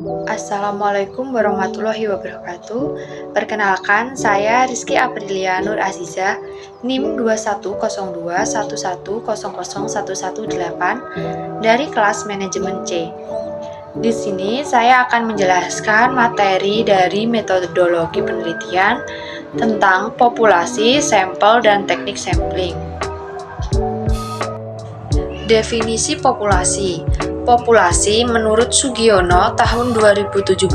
Assalamualaikum warahmatullahi wabarakatuh. Perkenalkan, saya Rizky Aprilia Nur Aziza, NIM 210211000118 dari kelas manajemen C. Di sini saya akan menjelaskan materi dari metodologi penelitian tentang populasi, sampel, dan teknik sampling. Definisi populasi. Populasi menurut Sugiono tahun 2017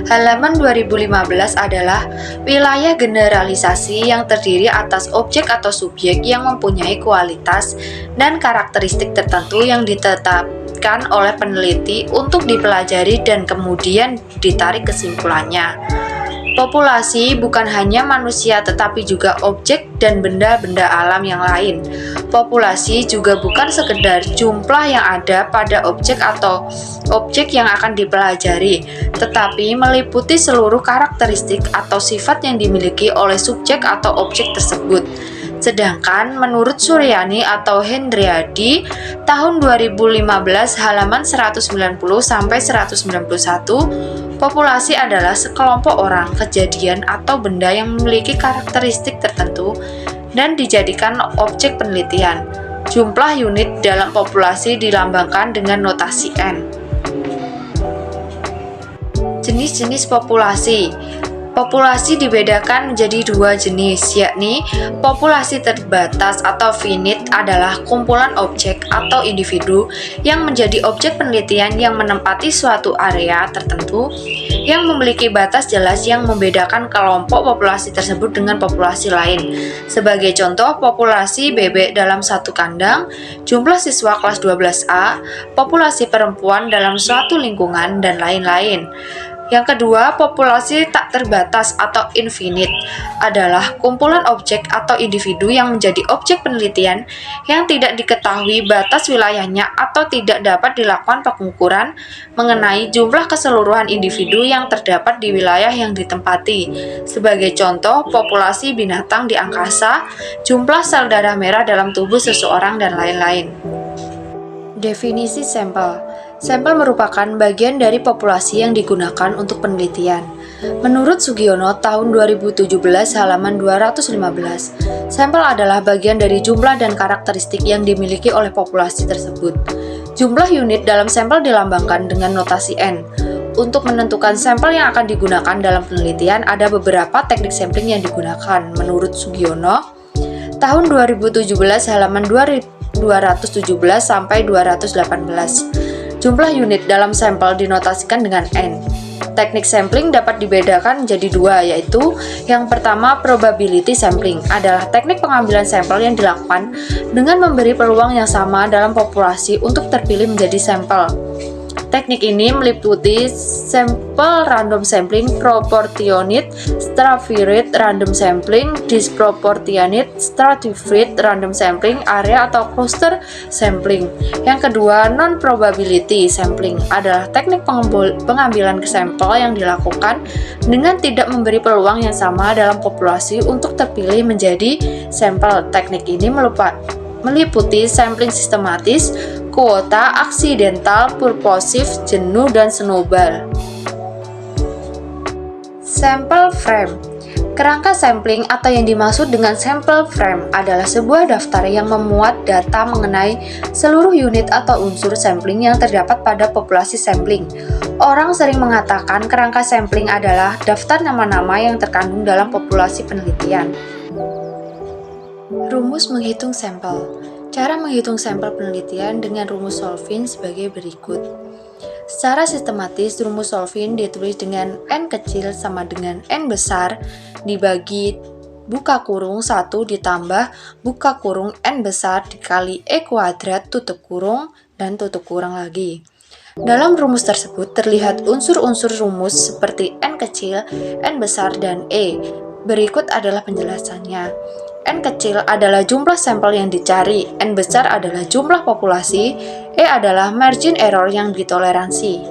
halaman 2015 adalah wilayah generalisasi yang terdiri atas objek atau subjek yang mempunyai kualitas dan karakteristik tertentu yang ditetapkan oleh peneliti untuk dipelajari dan kemudian ditarik kesimpulannya. Populasi bukan hanya manusia tetapi juga objek dan benda-benda alam yang lain. Populasi juga bukan sekedar jumlah yang ada pada objek atau objek yang akan dipelajari, tetapi meliputi seluruh karakteristik atau sifat yang dimiliki oleh subjek atau objek tersebut. Sedangkan menurut Suryani atau Hendriadi tahun 2015 halaman 190 sampai 191, populasi adalah sekelompok orang, kejadian atau benda yang memiliki karakteristik tertentu dan dijadikan objek penelitian. Jumlah unit dalam populasi dilambangkan dengan notasi N. Jenis-jenis populasi. Populasi dibedakan menjadi dua jenis, yakni populasi terbatas atau finite adalah kumpulan objek atau individu yang menjadi objek penelitian yang menempati suatu area tertentu yang memiliki batas jelas yang membedakan kelompok populasi tersebut dengan populasi lain. Sebagai contoh, populasi bebek dalam satu kandang, jumlah siswa kelas 12A, populasi perempuan dalam suatu lingkungan, dan lain-lain. Yang kedua, populasi tak terbatas atau infinite adalah kumpulan objek atau individu yang menjadi objek penelitian yang tidak diketahui batas wilayahnya atau tidak dapat dilakukan pengukuran mengenai jumlah keseluruhan individu yang terdapat di wilayah yang ditempati. Sebagai contoh, populasi binatang di angkasa, jumlah sel darah merah dalam tubuh seseorang, dan lain-lain. Definisi sampel. Sampel merupakan bagian dari populasi yang digunakan untuk penelitian. Menurut Sugiono tahun 2017 halaman 215, sampel adalah bagian dari jumlah dan karakteristik yang dimiliki oleh populasi tersebut. Jumlah unit dalam sampel dilambangkan dengan notasi N. Untuk menentukan sampel yang akan digunakan dalam penelitian, ada beberapa teknik sampling yang digunakan. Menurut Sugiono tahun 2017 halaman 217 sampai 218. Jumlah unit dalam sampel dinotasikan dengan N. Teknik sampling dapat dibedakan menjadi dua, yaitu yang pertama, probability sampling adalah teknik pengambilan sampel yang dilakukan dengan memberi peluang yang sama dalam populasi untuk terpilih menjadi sampel. Teknik ini meliputi sampel random sampling, proportionate, stratified random sampling, disproportionate, stratified random sampling, area atau cluster sampling. Yang kedua, non-probability sampling adalah teknik pengambilan sampel yang dilakukan dengan tidak memberi peluang yang sama dalam populasi untuk terpilih menjadi sampel. Teknik ini meliputi sampling sistematis, kuota, aksidental, purposive, jenuh, dan snowball. Sampel frame. Kerangka sampling atau yang dimaksud dengan sampel frame adalah sebuah daftar yang memuat data mengenai seluruh unit atau unsur sampling yang terdapat pada populasi sampling. Orang sering mengatakan kerangka sampling adalah daftar nama-nama yang terkandung dalam populasi penelitian. Rumus menghitung sampel. Cara menghitung sampel penelitian dengan rumus Solvin sebagai berikut. Secara sistematis, rumus Solvin ditulis dengan N kecil sama dengan N besar dibagi buka kurung 1 ditambah buka kurung N besar dikali E kuadrat tutup kurung dan tutup kurung lagi. Dalam rumus tersebut terlihat unsur-unsur rumus seperti N kecil, N besar, dan E. Berikut adalah penjelasannya. N kecil adalah jumlah sampel yang dicari, N besar adalah jumlah populasi, E adalah margin error yang ditoleransi.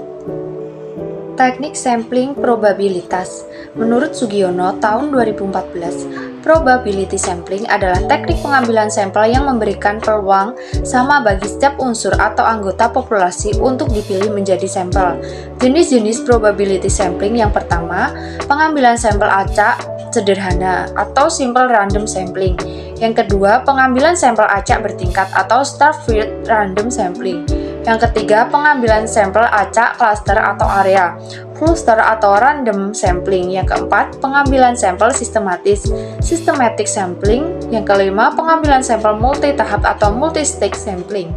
Teknik sampling probabilitas. Menurut Sugiono tahun 2014, probability sampling adalah teknik pengambilan sampel yang memberikan peluang sama bagi setiap unsur atau anggota populasi untuk dipilih menjadi sampel. Jenis-jenis probability sampling yang pertama, pengambilan sampel acak sederhana atau simple random sampling. Yang kedua, pengambilan sampel acak bertingkat atau star-field random sampling. Yang ketiga, pengambilan sampel acak cluster atau area, cluster atau random sampling. Yang keempat, pengambilan sampel sistematis, systematic sampling. Yang kelima, pengambilan sampel multi-tahap atau multi-stage sampling.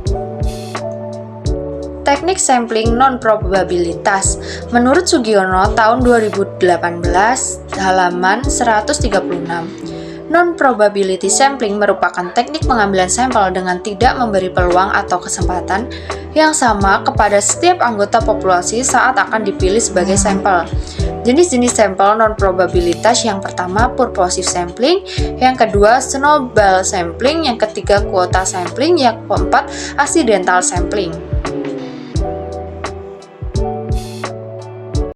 Teknik sampling non-probabilitas. Menurut Sugiono tahun 2018, halaman 136. Non-probability sampling merupakan teknik pengambilan sampel dengan tidak memberi peluang atau kesempatan yang sama kepada setiap anggota populasi saat akan dipilih sebagai sampel. Jenis-jenis sampel non-probabilitas yang pertama purposive sampling, yang kedua snowball sampling, yang ketiga quota sampling, yang keempat accidental sampling.